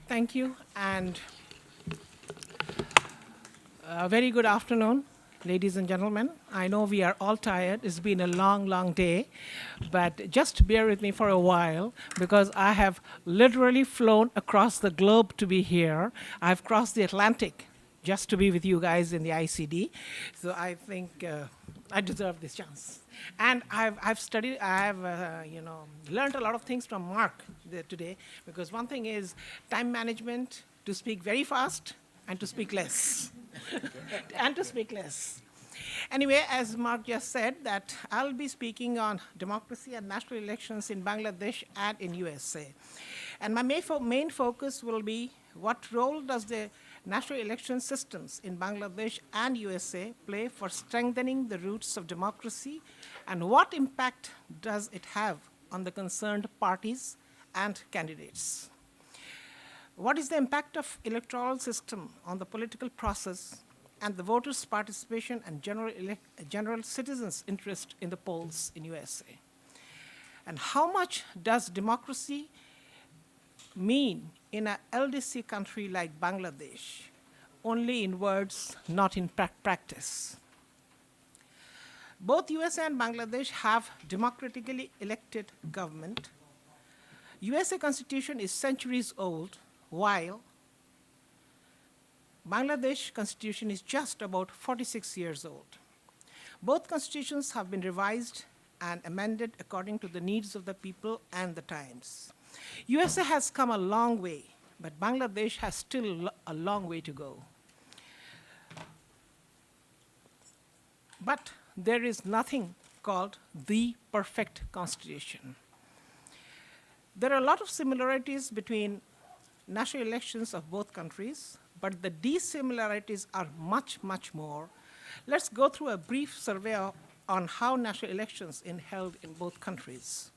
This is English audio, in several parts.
Thank you, and a very good afternoon, ladies and gentlemen. I know we are all tired. It's been a long, long day, but just bear with me for a while because I have literally flown across the globe to be here. I've crossed the Atlantic just to be with you guys in the ICD. So I think I deserve this chance. And I've studied, learned a lot of things from Mark today, because one thing is time management, to speak very fast and to speak less. and to speak less. Anyway, as Mark just said, that I'll be speaking on democracy and national elections in Bangladesh and in USA. And my main focus will be what role does the national election systems in Bangladesh and USA play for strengthening the roots of democracy, and what impact does it have on the concerned parties and candidates. What is the impact of electoral system on the political process and the voters' participation and general citizens' interest in the polls in USA? And how much does democracy mean in an LDC country like Bangladesh? Only in words, not in practice. Both USA and Bangladesh have democratically elected government. USA Constitution is centuries old, while Bangladesh Constitution is just about 46 years old. Both constitutions have been revised and amended according to the needs of the people and the times. USA has come a long way, but Bangladesh has still a long way to go. But there is nothing called the perfect constitution. There are a lot of similarities between national elections of both countries, but the dissimilarities are much, much more. Let's go through a brief survey on how national elections are held in both countries.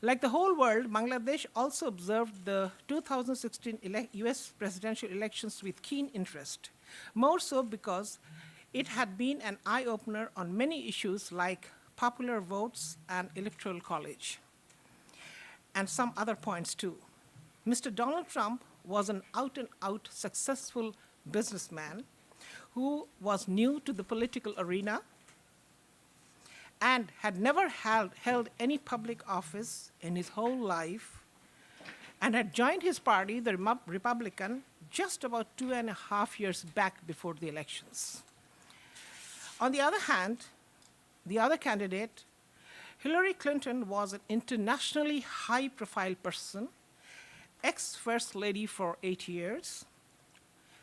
Like the whole world, Bangladesh also observed the 2016 US presidential elections with keen interest, more so because it had been an eye-opener on many issues like popular votes and electoral college, and some other points too. Mr. Donald Trump was an out-and-out successful businessman who was new to the political arena and had never held any public office in his whole life, and had joined his party, the Republican, just about 2.5 years back before the elections. On the other hand, the other candidate, Hillary Clinton, was an internationally high-profile person, ex-First Lady for 8 years,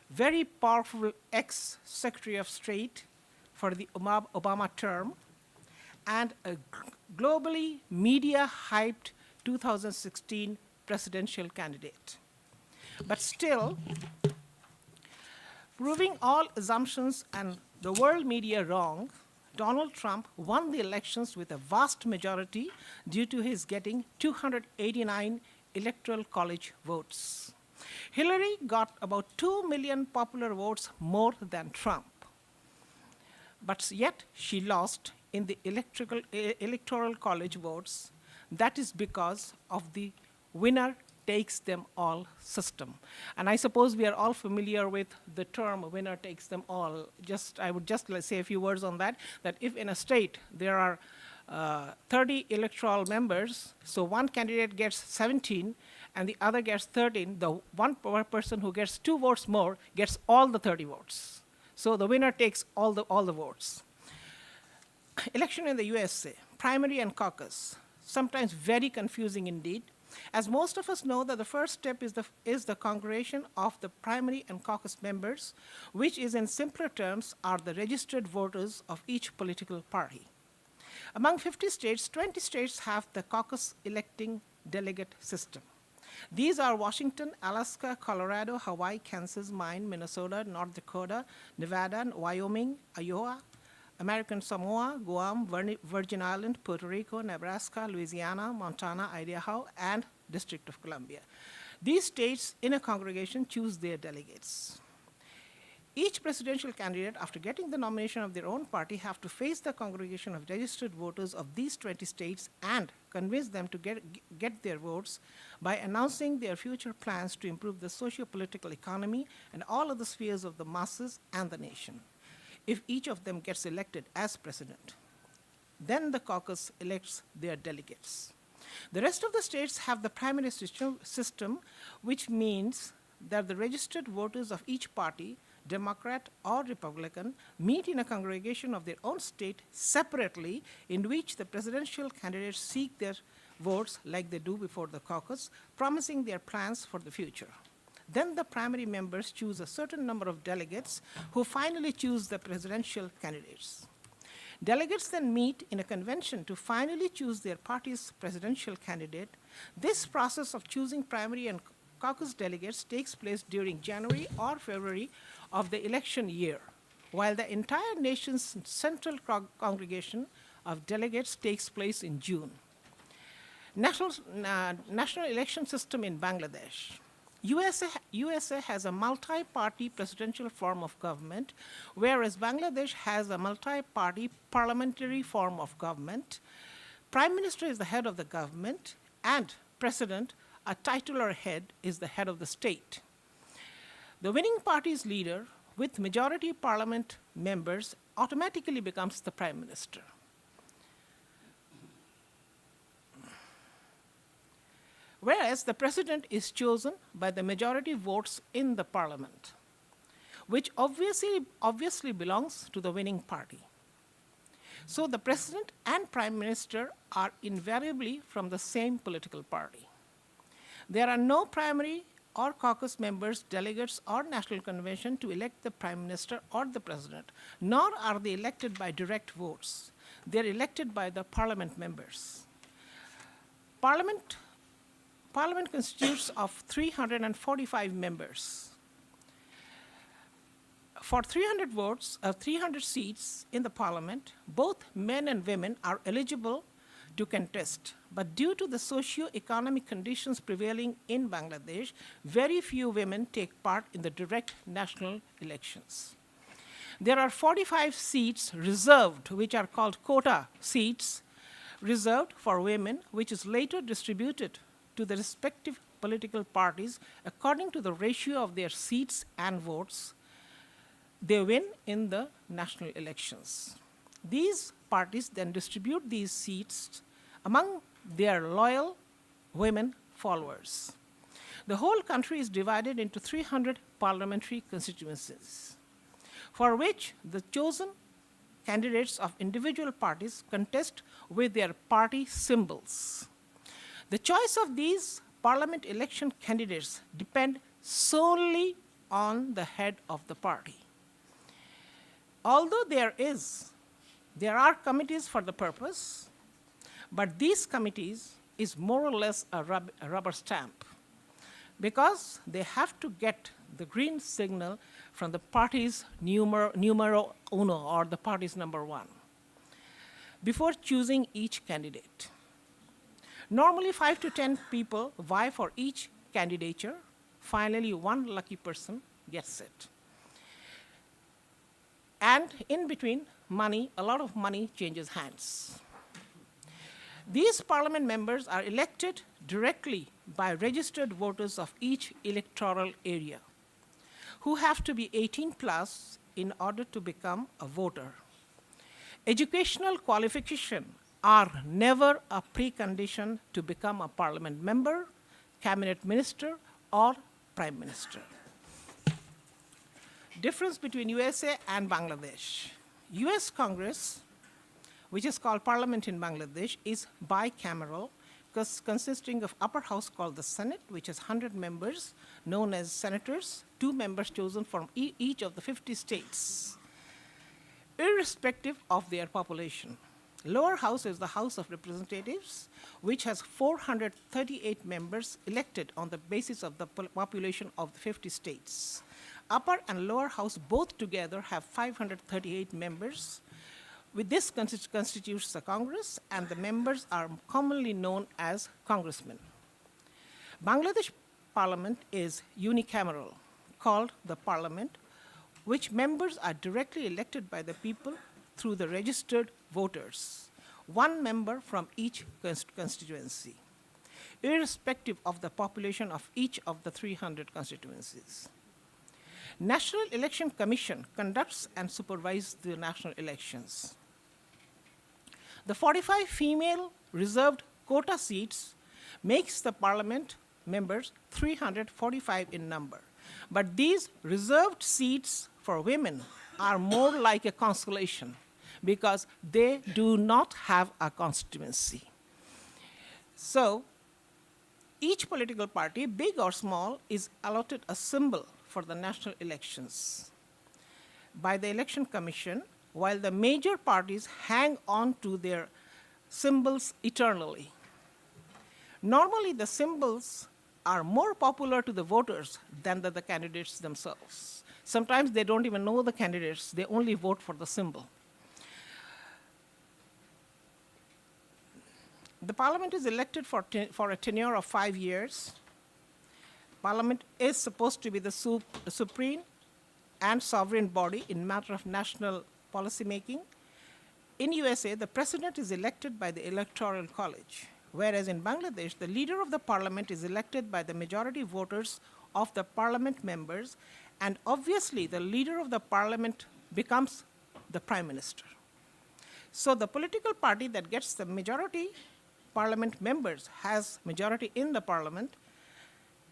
very powerful ex-Secretary of State for the Obama term, and a globally media-hyped 2016 presidential candidate. But still, proving all assumptions and the world media wrong, Donald Trump won the elections with a vast majority due to his getting 289 electoral college votes. Hillary got about 2 million popular votes more than Trump, but yet she lost in the electoral college votes. That is because of the winner takes them all system. And I suppose we are all familiar with the term winner takes them all. I would just say a few words on that, that if in a state there are 30 electoral members, so one candidate gets 17 and the other gets 13, the one person who gets 2 votes more gets all the 30 votes. So the winner takes all the votes. Election in the USA, primary and caucus, sometimes very confusing indeed, as most of us know that the first step is the congregation of the primary and caucus members, which is in simpler terms are the registered voters of each political party. Among 50 states, 20 states have the caucus electing delegate system. These are Washington, Alaska, Colorado, Hawaii, Kansas, Maine, Minnesota, North Dakota, Nevada, Wyoming, Iowa, American Samoa, Guam, Virgin Islands, Puerto Rico, Nebraska, Louisiana, Montana, Idaho, and District of Columbia. These states in a congregation choose their delegates. Each presidential candidate, after getting the nomination of their own party, have to face the congregation of registered voters of these 20 states and convince them to get their votes by announcing their future plans to improve the socio-political economy and all other spheres of the masses and the nation. If each of them gets elected as president, then the caucus elects their delegates. The rest of the states have the primary system, which means that the registered voters of each party, Democrat or Republican, meet in a congregation of their own state separately, in which the presidential candidates seek their votes like they do before the caucus, promising their plans for the future. Then the primary members choose a certain number of delegates who finally choose the presidential candidates. Delegates then meet in a convention to finally choose their party's presidential candidate. This process of choosing primary and caucus delegates takes place during January or February of the election year, while the entire nation's central congregation of delegates takes place in June. National election system in Bangladesh. USA has a multi-party presidential form of government, whereas Bangladesh has a multi-party parliamentary form of government. Prime Minister is the head of the government, and President, a titular head, is the head of the state. The winning party's leader, with majority parliament members, automatically becomes the Prime Minister. Whereas the president is chosen by the majority votes in the parliament, which obviously belongs to the winning party. So the president and prime minister are invariably from the same political party. There are no primary or caucus members, delegates, or national convention to elect the prime minister or the president, nor are they elected by direct votes. They're elected by the parliament members. Parliament constitutes of 345 members. For 300 seats in the parliament, both men and women are eligible to contest. But due to the socio-economic conditions prevailing in Bangladesh, very few women take part in the direct national elections. There are 45 seats reserved, which are called quota seats, reserved for women, which is later distributed to the respective political parties according to the ratio of their seats and votes they win in the national elections. These parties then distribute these seats among their loyal women followers. The whole country is divided into 300 parliamentary constituencies, for which the chosen candidates of individual parties contest with their party symbols. The choice of these parliament election candidates depend solely on the head of the party. Although there are committees for the purpose, but these committees is more or less a rubber stamp, because they have to get the green signal from the party's numero uno, or the party's number one, before choosing each candidate. Normally, 5 to 10 people vie for each candidature. Finally, one lucky person gets it. And in between, a lot of money changes hands. These parliament members are elected directly by registered voters of each electoral area, who have to be 18 plus in order to become a voter. Educational qualification are never a precondition to become a parliament member, cabinet minister, or prime minister. Difference between USA and Bangladesh. US Congress, which is called Parliament in Bangladesh, is bicameral, consisting of upper house called the Senate, which has 100 members, known as senators, 2 members chosen from each of the 50 states, irrespective of their population. Lower house is the House of Representatives, which has 438 members elected on the basis of the population of the 50 states. Upper and lower house both together have 538 members. With this constitutes the Congress, and the members are commonly known as congressmen. Bangladesh Parliament is unicameral, called the Parliament, which members are directly elected by the people through the registered voters, one member from each constituency, irrespective of the population of each of the 300 constituencies. National Election Commission conducts and supervises the national elections. The 45 female reserved quota seats makes the parliament members 345 in number. But these reserved seats for women are more like a consolation because they do not have a constituency. So each political party, big or small, is allotted a symbol for the national elections by the Election Commission, while the major parties hang on to their symbols eternally. Normally, the symbols are more popular to the voters than the candidates themselves. Sometimes they don't even know the candidates, they only vote for the symbol. The parliament is elected for a tenure of 5 years. Parliament is supposed to be the supreme and sovereign body in matter of national policy making. In USA, the president is elected by the Electoral College, whereas in Bangladesh, the leader of the parliament is elected by the majority voters of the parliament members, and obviously the leader of the parliament becomes the prime minister. So the political party that gets the majority parliament members has majority in the parliament,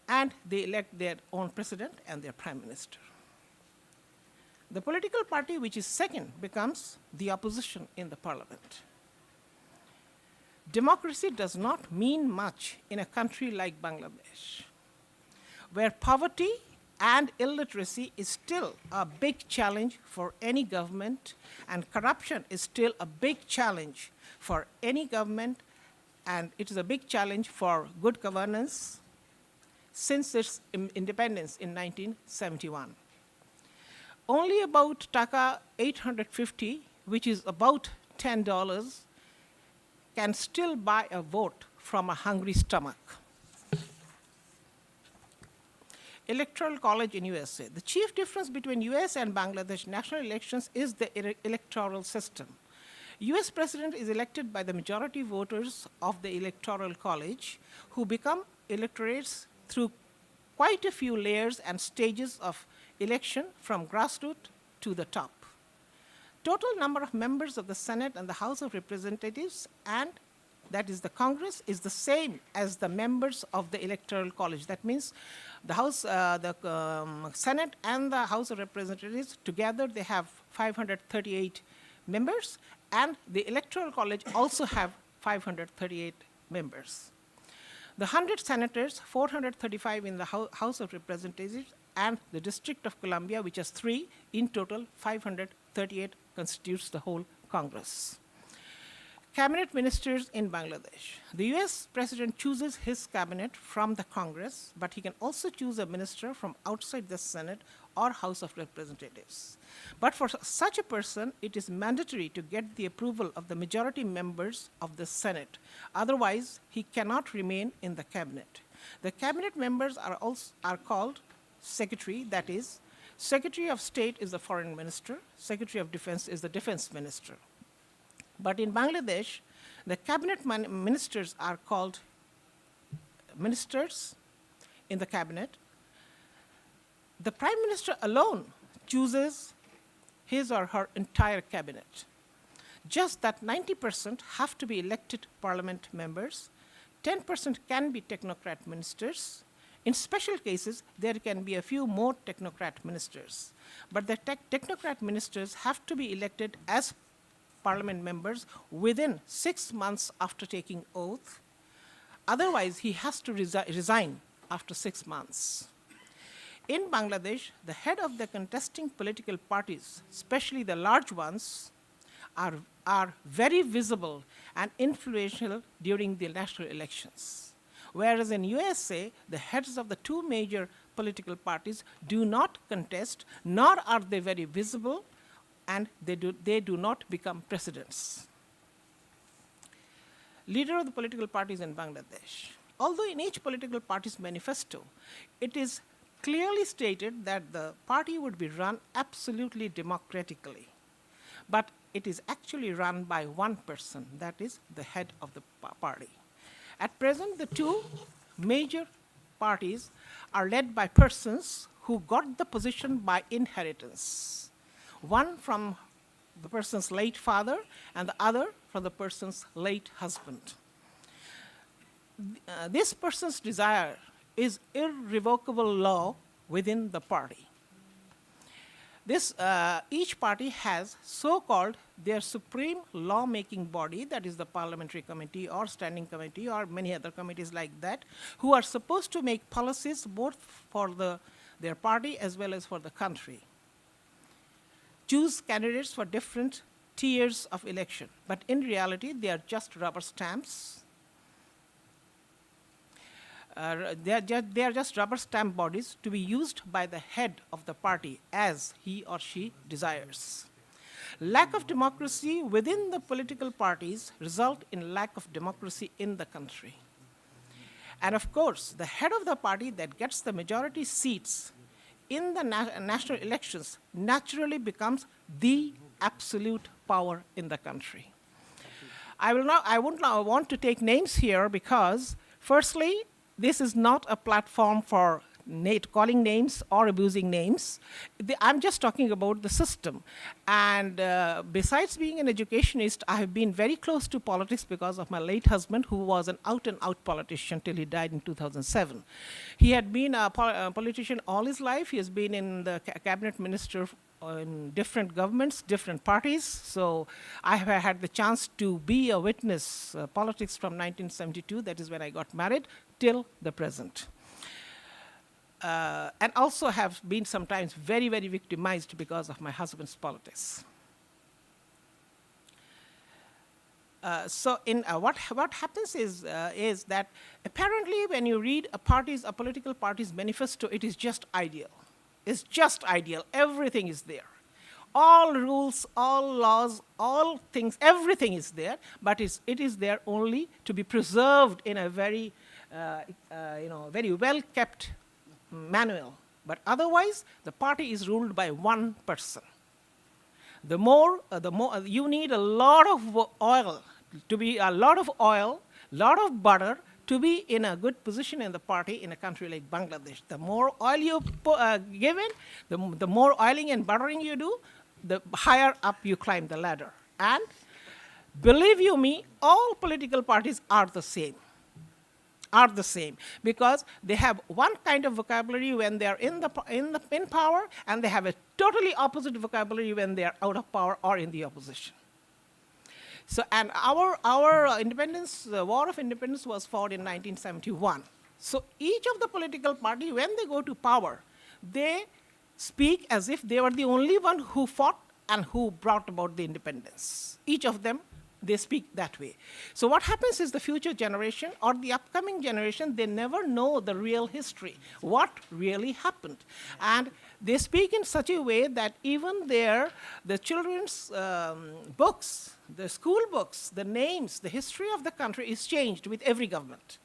and they elect their own president and their prime minister. The political party which is second becomes the opposition in the parliament. Democracy does not mean much in a country like Bangladesh, where poverty and illiteracy is still a big challenge for any government, and corruption is still a big challenge for any government, and it is a big challenge for good governance since its independence in 1971. Only about Taka 850, which is about $10, can still buy a vote from a hungry stomach. Electoral College in USA. The chief difference between US and Bangladesh national elections is the electoral system. US president is elected by the majority voters of the Electoral College, who become electorates through quite a few layers and stages of election from grassroots to the top. Total number of members of the Senate and the House of Representatives, and that is the Congress, is the same as the members of the Electoral College. That means the Senate and the House of Representatives together, they have 538 members, and the Electoral College also have 538 members. The 100 senators, 435 in the House of Representatives, and the District of Columbia, which has 3, in total 538 constitutes the whole Congress. Cabinet ministers in Bangladesh. The US president chooses his cabinet from the Congress, but he can also choose a minister from outside the Senate or House of Representatives. But for such a person, it is mandatory to get the approval of the majority members of the Senate. Otherwise, he cannot remain in the cabinet. The cabinet members are called secretary, that is, Secretary of State is the foreign minister, Secretary of Defense is the defense minister. But in Bangladesh, the cabinet ministers are called ministers in the cabinet. The prime minister alone chooses his or her entire cabinet. Just that 90% have to be elected parliament members, 10% can be technocrat ministers. In special cases, there can be a few more technocrat ministers. But the technocrat ministers have to be elected as parliament members within 6 months after taking oath. Otherwise, he has to resign after 6 months. In Bangladesh, the head of the contesting political parties, especially the large ones, are very visible and influential during the national elections. Whereas in USA, the heads of the 2 major political parties do not contest, nor are they very visible, and they do not become presidents. Leader of the political parties in Bangladesh. Although in each political party's manifesto, it is clearly stated that the party would be run absolutely democratically. But it is actually run by one person, that is the head of the party. At present, the two major parties are led by persons who got the position by inheritance. One from the person's late father and the other from the person's late husband. This person's desire is irrevocable law within the party. Each party has so-called their supreme lawmaking body, that is the parliamentary committee or standing committee or many other committees like that, who are supposed to make policies both for their party as well as for the country. Choose candidates for different tiers of election, but in reality, they are just rubber stamps. They are just rubber stamp bodies to be used by the head of the party as he or she desires. Lack of democracy within the political parties result in lack of democracy in the country. And of course, the head of the party that gets the majority seats in the national elections naturally becomes the absolute power in the country. I won't now want to take names here because, firstly, this is not a platform for calling names or abusing names. I'm just talking about the system. And besides being an educationist, I have been very close to politics because of my late husband, who was an out-and-out politician till he died in 2007. He had been a politician all his life. He has been in the cabinet minister in different governments, different parties. So I have had the chance to be a witness politics from 1972, that is when I got married, till the present. And also have been sometimes very, very victimized because of my husband's politics. So what happens is that apparently when you read a political party's manifesto, it is just ideal. It's just ideal. Everything is there. All rules, all laws, all things, everything is there, but it is there only to be preserved in a very, very well-kept manual. But otherwise, the party is ruled by one person. The more you need a lot of oil, lot of butter, to be in a good position in the party in a country like Bangladesh. The more oil you give in, the more oiling and buttering you do, the higher up you climb the ladder. And believe you me, all political parties are the same. Because they have one kind of vocabulary when they are in power, and they have a totally opposite vocabulary when they are out of power or in the opposition. So, and our independence, the War of Independence was fought in 1971. So each of the political party, when they go to power, they speak as if they were the only one who fought and who brought about the independence. Each of them, they speak that way. So what happens is the future generation or the upcoming generation, they never know the real history, what really happened. And they speak in such a way that even the children's books, the school books, the names, the history of the country is changed with every government.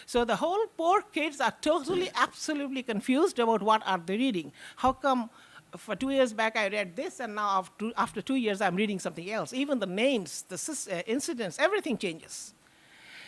So the whole poor kids are totally, absolutely confused about what are they reading. How come for 2 years back I read this, and now after 2 years I'm reading something else? Even the names, the incidents, everything changes.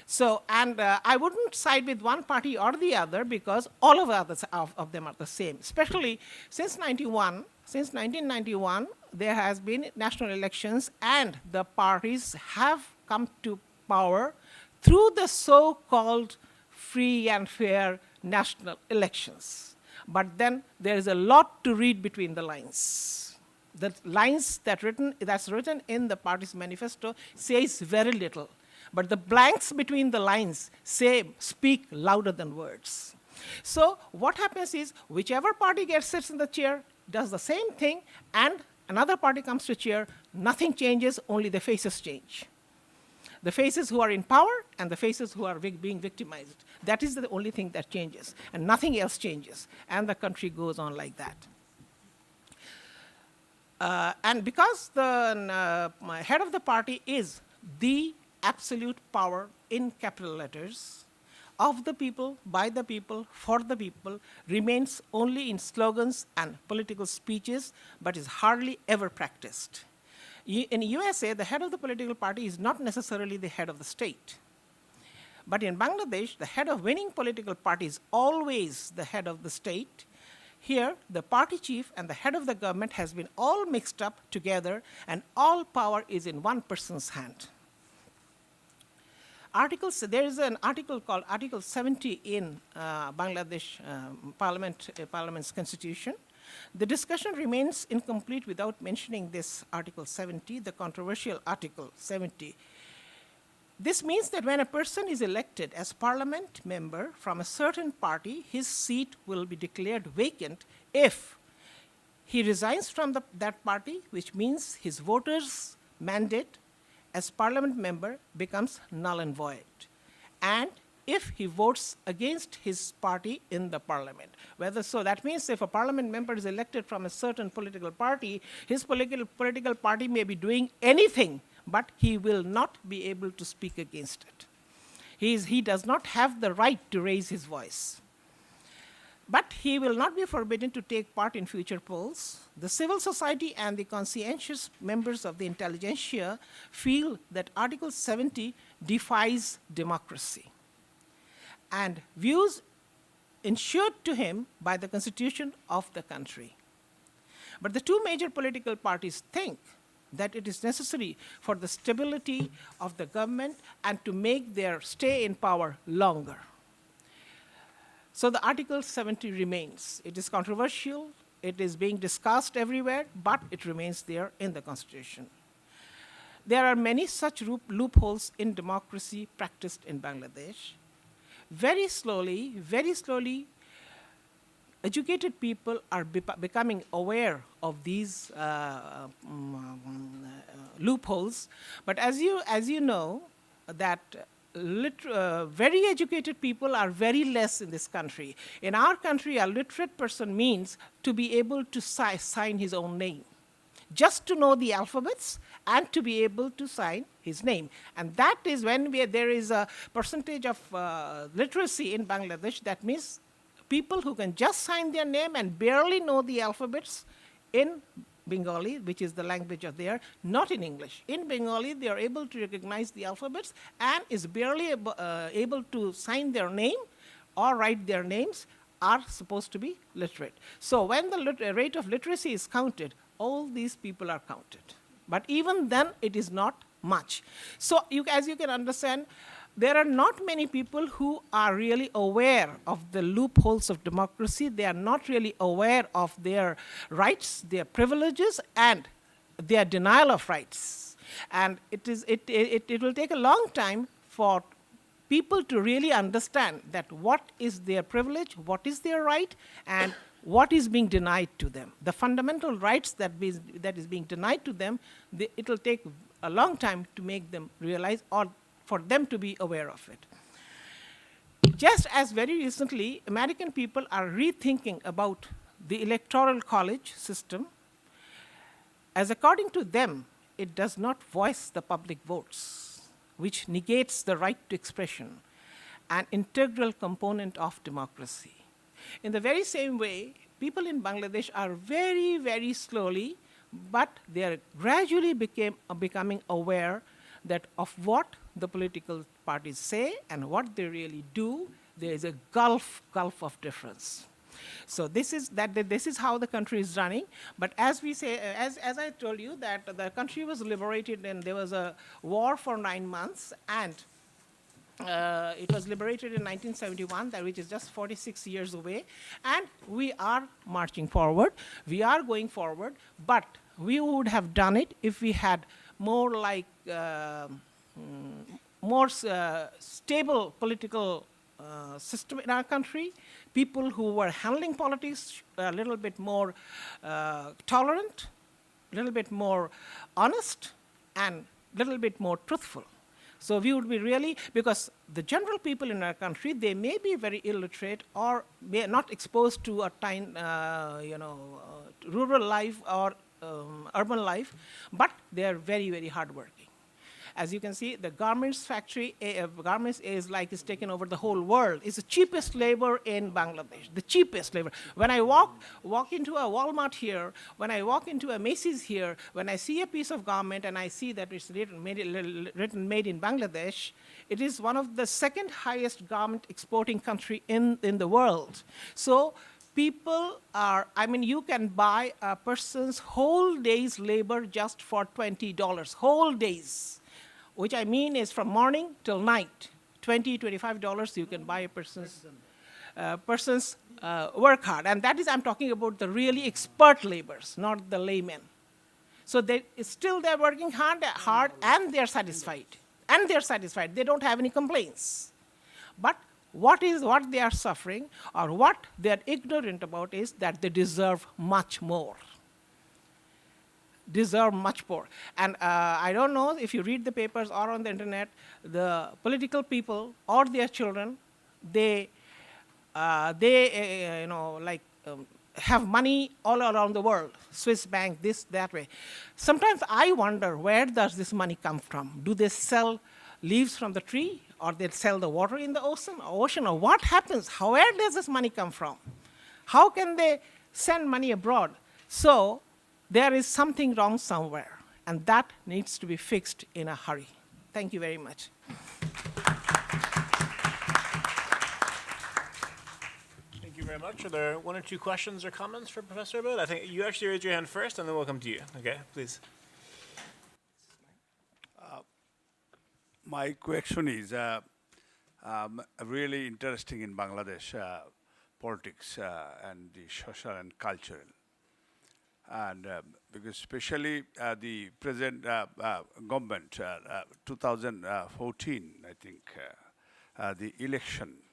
So, and I wouldn't side with one party or the other because all of them are the same. Especially since 1991, there has been national elections, and the parties have come to power through the so-called free and fair national elections. But then there is a lot to read between the lines. The lines that's written in the party's manifesto says very little. But the blanks between the lines speak louder than words. So what happens is whichever party sits in the chair does the same thing, and another party comes to chair, nothing changes, only the faces change. The faces who are in power and the faces who are being victimized. That is the only thing that changes, and nothing else changes. And the country goes on like that. And because the head of the party is the absolute power in capital letters, of the people, by the people, for the people remains only in slogans and political speeches, but is hardly ever practiced. In USA, the head of the political party is not necessarily the head of the state. But in Bangladesh, the head of winning political party is always the head of the state. Here, the party chief and the head of the government has been all mixed up together, and all power is in one person's hand. There is an article called Article 70 in Bangladesh Parliament's constitution. The discussion remains incomplete without mentioning this Article 70, the controversial Article 70. This means that when a person is elected as parliament member from a certain party, his seat will be declared vacant if he resigns from that party, which means his voters' mandate as parliament member becomes null and void, and if he votes against his party in the parliament. So that means if a parliament member is elected from a certain political party, his political party may be doing anything, but he will not be able to speak against it. He does not have the right to raise his voice. But he will not be forbidden to take part in future polls. The civil society and the conscientious members of the intelligentsia feel that Article 70 defies democracy and views ensured to him by the constitution of the country. But the two major political parties think that it is necessary for the stability of the government and to make their stay in power longer. So the Article 70 remains. It is controversial, it is being discussed everywhere, but it remains there in the Constitution. There are many such loopholes in democracy practiced in Bangladesh. Very slowly, educated people are becoming aware of these loopholes. But as you know, that very educated people are very less in this country. In our country, a literate person means to be able to sign his own name, just to know the alphabets and to be able to sign his name. And that is when there is a percentage of literacy in Bangladesh. That means people who can just sign their name and barely know the alphabets in Bengali, which is the language of there, not in English. In Bengali, they are able to recognize the alphabets and is barely able to sign their name or write their names, are supposed to be literate. So when the rate of literacy is counted, all these people are counted. But even then, it is not much. So as you can understand, there are not many people who are really aware of the loopholes of democracy. They are not really aware of their rights, their privileges, and their denial of rights. And it will take a long time for people to really understand that what is their privilege, what is their right, and what is being denied to them. The fundamental rights that is being denied to them, it will take a long time to make them realize or for them to be aware of it. Just as very recently, American people are rethinking about the electoral college system, as according to them, it does not voice the public votes, which negates the right to expression, an integral component of democracy. In the very same way, people in Bangladesh are very, very slowly, but they are gradually becoming aware that of what the political parties say and what they really do. There is a gulf of difference. So this is how the country is running. But as we say, as I told you, that the country was liberated and there was a war for 9 months, and it was liberated in 1971, which is just 46 years away, and we are marching forward. We are going forward, but we would have done it if we had more like stable political system in our country, people who were handling politics a little bit more tolerant, a little bit more honest, and a little bit more truthful. So we would be really, because the general people in our country, they may be very illiterate or may not exposed to a rural life or urban life, but they are very, very hardworking. As you can see, the garments factory, garments is like it's taken over the whole world. It's the cheapest labor in Bangladesh, the cheapest labor. When I walk into a Walmart here, when I walk into a Macy's here, when I see a piece of garment and I see that it's written made in Bangladesh, it is one of the second highest garment exporting country in the world. So people are, I mean, you can buy a person's whole day's labor just for $20, whole days, which I mean is from morning till night. $20, $25 you can buy a person's work hard. And that is, I'm talking about the really expert laborers, not the laymen. So they're working hard and they're satisfied. And they're satisfied. They don't have any complaints. But what they are suffering, or what they're ignorant about, is that they deserve much more. Deserve much more. And I don't know if you read the papers or on the internet, the political people or their children, they have money all around the world, Swiss bank, this, that way. Sometimes I wonder, where does this money come from? Do they sell leaves from the tree, or they sell the water in the ocean, or what happens? Where does this money come from? How can they send money abroad? So there is something wrong somewhere, and that needs to be fixed in a hurry. Thank you very much. Thank you very much. Are there one or two questions or comments for Professor Aboud? I think you actually raised your hand first, and then we'll come to you. Okay, please. My question is really interesting in Bangladesh politics and the social and cultural. And because especially the present government, 2014, I think, the election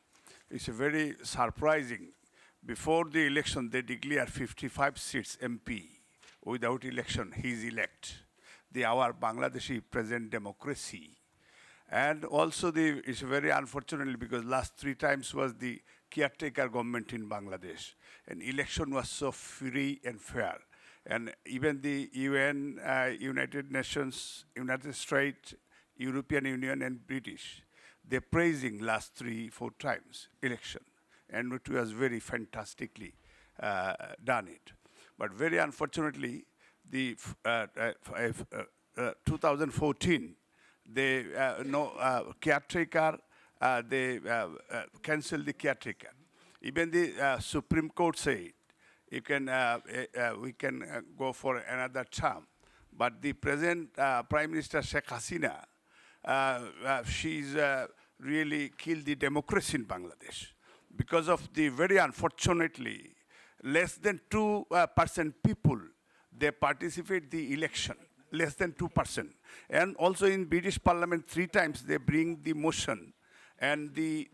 is very surprising. Before the election, they declare 55 seats MP. Without election, he is elect. Our Bangladeshi present democracy. And also, it's very unfortunately because last 3 times was the caretaker government in Bangladesh, and election was so free and fair. And even the UN, United Nations, United States, European Union, and British, they're praising last 3-4 times election, and it was very fantastically done it. But very unfortunately, the 2014. They caretaker, they canceled the caretaker. Even the Supreme Court said we can go for another term. But the present Prime Minister Sheikh Hasina, she's really killed the democracy in Bangladesh because of the very unfortunately less than 2% people they participate the election. Less than 2%. And also in British Parliament 3 times they bring the motion and they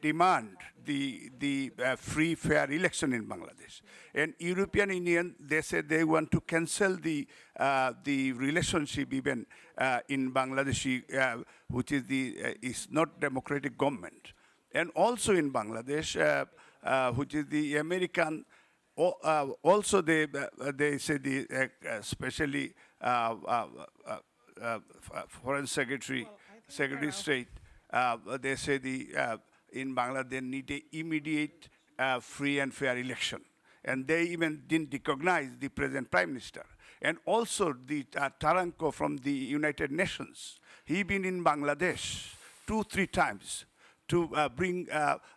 demand the free, fair election in Bangladesh. And European Union, they say they want to cancel the relationship even in Bangladesh, which is not democratic government. And also in Bangladesh, which is the American, also they say especially Foreign Secretary of State, they say in Bangladesh they need an immediate free and fair election. And they even didn't recognize the present Prime Minister. And also the Taranko from the United Nations, he been in Bangladesh 2-3 times to bring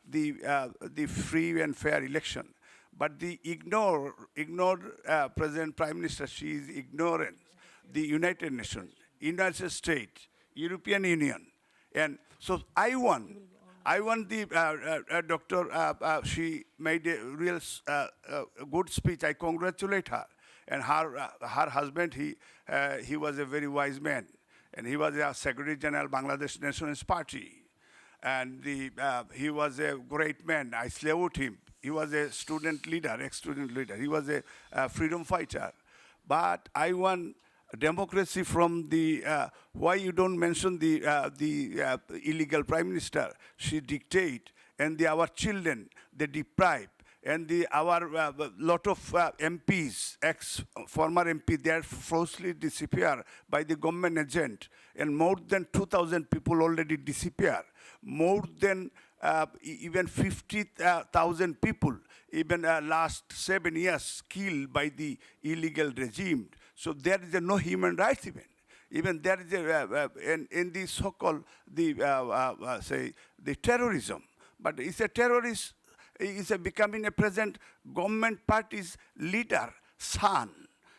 the free and fair election. But the ignored present Prime Minister, she is ignorant. The United Nations, United States, European Union. And so I want the doctor, she made a real good speech. I congratulate her. And her husband, he was a very wise man. And he was a Secretary General Bangladesh Nationalist Party. And he was a great man. I salute him. He was a student leader, ex-student leader. He was a freedom fighter. But I want democracy from the, why you don't mention the illegal prime minister? She dictate, and our children, they deprive. and our lot of MPs, former MP, they are forcibly disappear by the government agent, and more than 2,000 people already disappear. More than even 50,000 people, even last 7 years, killed by the illegal regime. So there is no human rights even. Even there is in the so-called say the terrorism, but it's a terrorist. Is becoming a present government party's leader, son.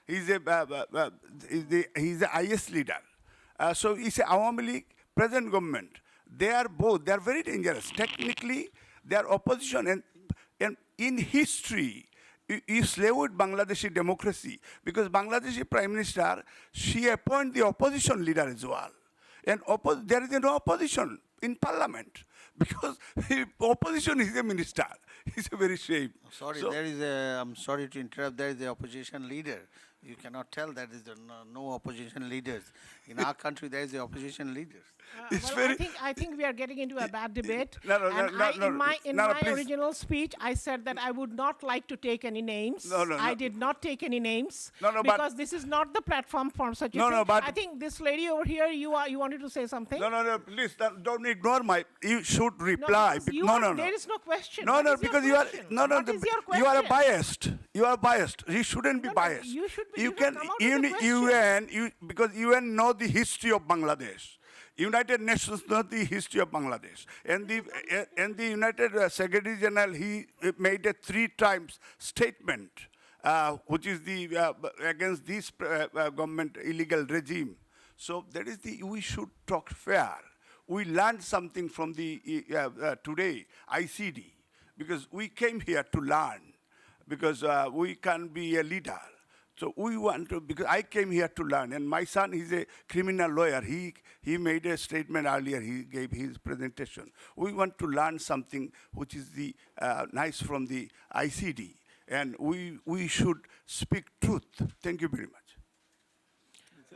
He's the IS leader. So it's a Awami League present government. They are very dangerous. Technically, they are opposition, and in history, you slaved Bangladeshi democracy, because Bangladeshi Prime Minister, she appointed the opposition leader as well. And there is no opposition in parliament, because the opposition is a minister. It's a very shame. Sorry, So- I'm sorry to interrupt, there is the opposition leader. You cannot tell that is no opposition leaders. In our country, there is the opposition leaders. It's Well, very- I think we are getting into a bad debate. No, no, And no, I, no, in my, in no, no, my please. original speech, I said that I would not like to take any names. No, no, I no. did not take any names No, no, but- because this is not the platform for such a No, thing. no, but- I think this lady over here, you wanted to say something. No, please don't ignore my. You should No, reply. because you No, are- no. There is no question. No, What no, is your because you are question? no, no. What is your You are question? biased. You are biased. You shouldn't be No, no, biased. you should be- You you can should come out with a question. because UN know the history of Bangladesh. United Nations know the history of Bangladesh, and the United Secretary General, he made a 3 times statement, which is the against this government illegal regime. So that is we should talk fair. We learned something from the today ICD, because we came here to learn, because we can be a leader. So we want to, because I came here to learn, and my son is a criminal lawyer. He made a statement earlier, he gave his presentation. We want to learn something which is the nice from the ICD, and we should speak truth. Thank you very much.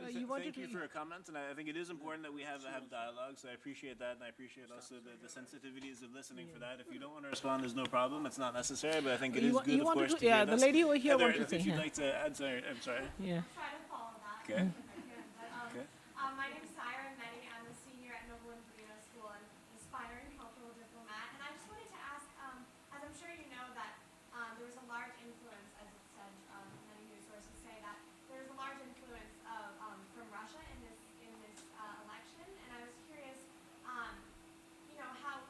You wanted Thank you to- for your comments, and I think it is important that we have dialogue, so I appreciate that, and I appreciate also the sensitivities of listening for that. If you don't want to respond, there's no problem. It's not necessary, but I think it You is wa- good, you of wanted course, to- to yeah, hear the this. lady over here Heather, wanted to if say, you'd yeah. like to add, sorry, I'm sorry. Yeah. Try to follow that. Okay. Okay. My name is Siren Mehdi. I'm a senior at Noble and Buena School and aspiring cultural diplomat. And I just wanted to ask, as I'm sure you know, that there was a large influence, as it said, many news sources say that there was a large influence from Russia in this election. And I was curious, you know, how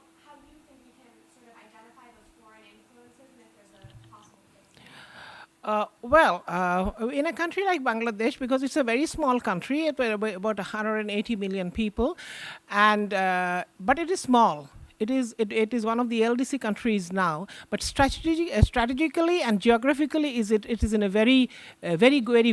you think we can sort of identify those foreign influences and if there's a possible fix. In a country like Bangladesh, because it's a very small country, about 180 million people, and but it is small. It is one of the LDC countries now, but strategically and geographically it is in a very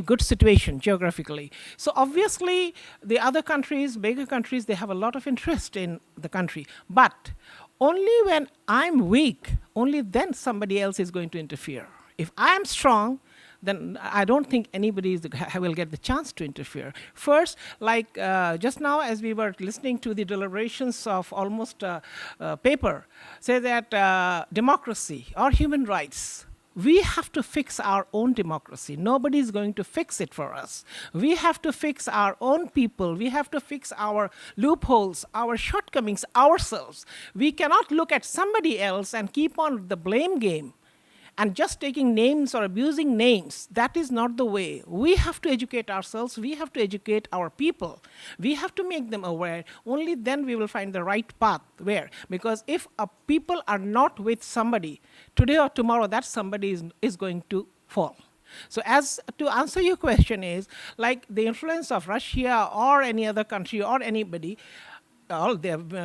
good situation geographically. So obviously the other countries, bigger countries, they have a lot of interest in the country, but only when I'm weak, only then somebody else is going to interfere. If I am strong, then I don't think anybody will get the chance to interfere. First, like just now as we were listening to the deliberations of almost paper, say that democracy or human rights, we have to fix our own democracy. Nobody is going to fix it for us. We have to fix our own people. We have to fix our loopholes, our shortcomings ourselves. We cannot look at somebody else and keep on the blame game. And just taking names or abusing names, that is not the way. We have to educate ourselves. We have to educate our people. We have to make them aware. Only then we will find the right path. Where? Because if people are not with somebody, today or tomorrow, that somebody is going to fall. So as to answer your question is, like the influence of Russia or any other country or anybody,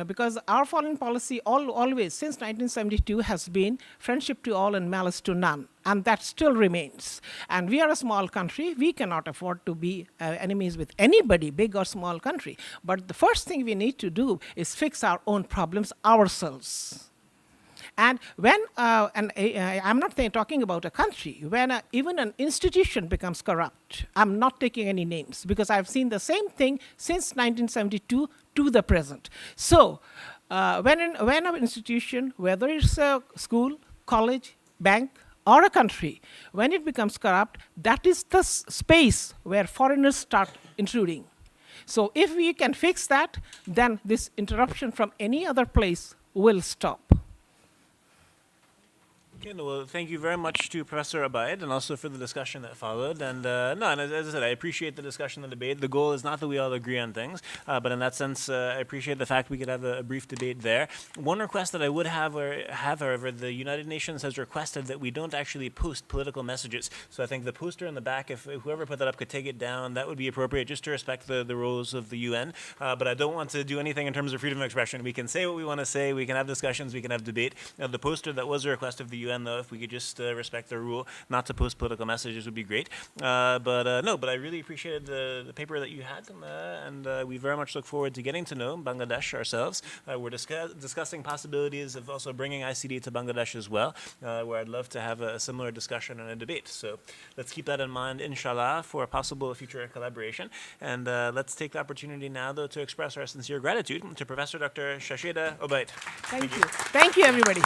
because our foreign policy always since 1972 has been friendship to all and malice to none, and that still remains. And we are a small country. We cannot afford to be enemies with anybody, big or small country. But the first thing we need to do is fix our own problems ourselves. And when, I'm not talking about a country, when even an institution becomes corrupt, I'm not taking any names because I've seen the same thing since 1972 to the present. So when an institution, whether it's a school, college, bank, or a country, when it becomes corrupt, that is the space where foreigners start intruding. So if we can fix that, then this interruption from any other place will stop. Okay, no, well, thank you very much to Professor Abaid and also for the discussion that followed. And as I said, I appreciate the discussion and debate. The goal is not that we all agree on things, but in that sense, I appreciate the fact we could have a brief debate there. One request that I would have, however, the United Nations has requested that we don't actually post political messages. So I think the poster in the back, if whoever put that up could take it down, that would be appropriate just to respect the rules of the UN. But I don't want to do anything in terms of freedom of expression. We can say what we want to say, we can have discussions, we can have debate. The poster that was a request of the UN, though, if we could just respect the rule not to post political messages would be great. But I really appreciated the paper that you had, and we very much look forward to getting to know Bangladesh ourselves. We're discussing possibilities of also bringing ICD to Bangladesh as well, where I'd love to have a similar discussion and a debate. So let's keep that in mind, inshallah, for a possible future collaboration. And let's take the opportunity now, though, to express our sincere gratitude to Professor Dr. Shashida Obaid. Thank you. Thank you, everybody.